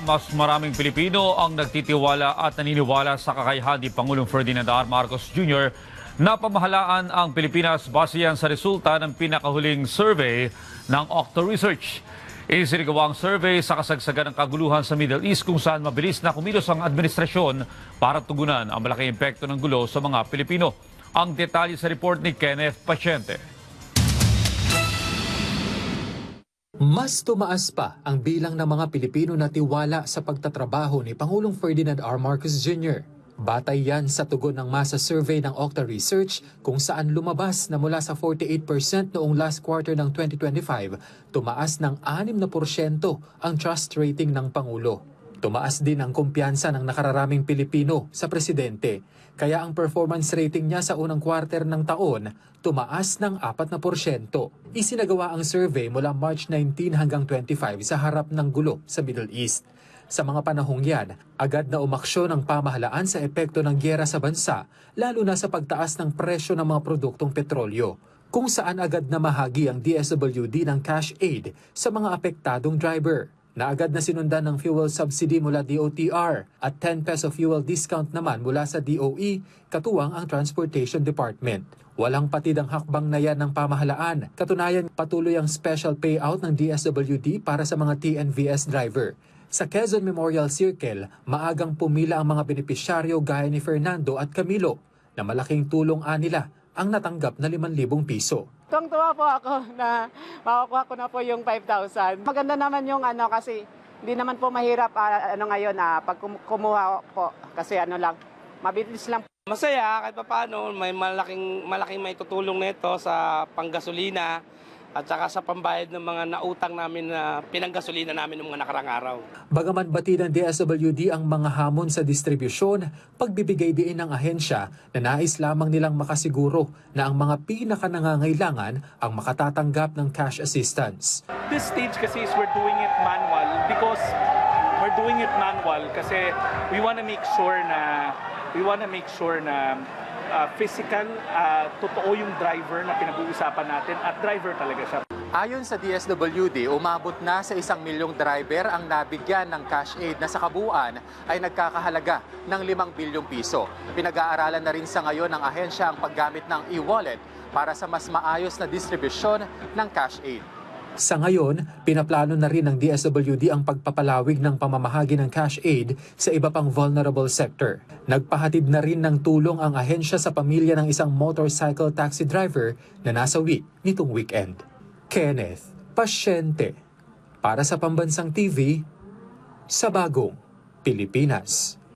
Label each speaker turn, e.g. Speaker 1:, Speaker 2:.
Speaker 1: mas maraming Pilipino ang nagtitiwala at naniniwala sa kakayahan ni Pangulong Ferdinand R. Marcos Jr. na pamahalaan ang Pilipinas base yan sa resulta ng pinakahuling survey ng Octo Research. Isinagawa ang survey sa kasagsagan ng kaguluhan sa Middle East kung saan mabilis na kumilos ang administrasyon para tugunan ang malaking epekto ng gulo sa mga Pilipino. Ang detalye sa report ni Kenneth Paciente.
Speaker 2: Mas tumaas pa ang bilang ng mga Pilipino na tiwala sa pagtatrabaho ni Pangulong Ferdinand R. Marcos Jr. Batay yan sa tugon ng masa survey ng Octa Research kung saan lumabas na mula sa 48% noong last quarter ng 2025, tumaas ng 6% ang trust rating ng Pangulo. Tumaas din ang kumpiyansa ng nakararaming Pilipino sa presidente, kaya ang performance rating niya sa unang quarter ng taon tumaas ng 4%. Isinagawa ang survey mula March 19 hanggang 25 sa harap ng gulo sa Middle East. Sa mga panahong yan, agad na umaksyon ang pamahalaan sa epekto ng gyera sa bansa, lalo na sa pagtaas ng presyo ng mga produktong petrolyo, kung saan agad na mahagi ang DSWD ng cash aid sa mga apektadong driver, na agad na sinundan ng fuel subsidy mula DOTR at 10 peso fuel discount naman mula sa DOE, katuwang ang Transportation Department. Walang patid ang hakbang na yan ng pamahalaan. Katunayan, patuloy ang special payout ng DSWD para sa mga TNVS driver. Sa Quezon Memorial Circle, maagang pumila ang mga benepisyaryo gaya ni Fernando at Camilo, na malaking tulong nila ang natanggap na 5,000 piso.
Speaker 3: Tuwang-tuwa po ako na makukuha ko na po yung 5,000. Maganda naman yung kasi hindi naman po mahirap ngayon pag kumuha po kasi lang, mabilis lang.
Speaker 4: Masaya kahit paano may malaking may tutulong nito sa panggasolina at saka sa pambayad ng mga nautang namin na pinanggasolina namin ng mga nakarang araw.
Speaker 2: Bagaman batid ng DSWD ang mga hamon sa distribusyon, pagbibigay din ng ahensya na nais lamang nilang makasiguro na ang mga pinakanangangailangan ang makatatanggap ng cash assistance.
Speaker 5: This stage kasi is we're doing it manual because we want to make sure na physical, totoo yung driver na pinag-uusapan natin at driver talaga siya.
Speaker 2: Ayon sa DSWD, umabot na sa 1 milyong driver ang nabigyan ng cash aid na sa kabuuan ay nagkakahalaga ng 5 bilyong piso. Pinag-aaralan na rin sa ngayon ng ahensya ang paggamit ng e-wallet para sa mas maayos na distribusyon ng cash aid. Sa ngayon, pinaplano na rin ng DSWD ang pagpapalawig ng pamamahagi ng cash aid sa iba pang vulnerable sector. Nagpahatid na rin ng tulong ang ahensya sa pamilya ng isang motorcycle taxi driver na nasawi nitong weekend. Kenneth Paciente, para sa Pambansang TV, sa Bagong Pilipinas.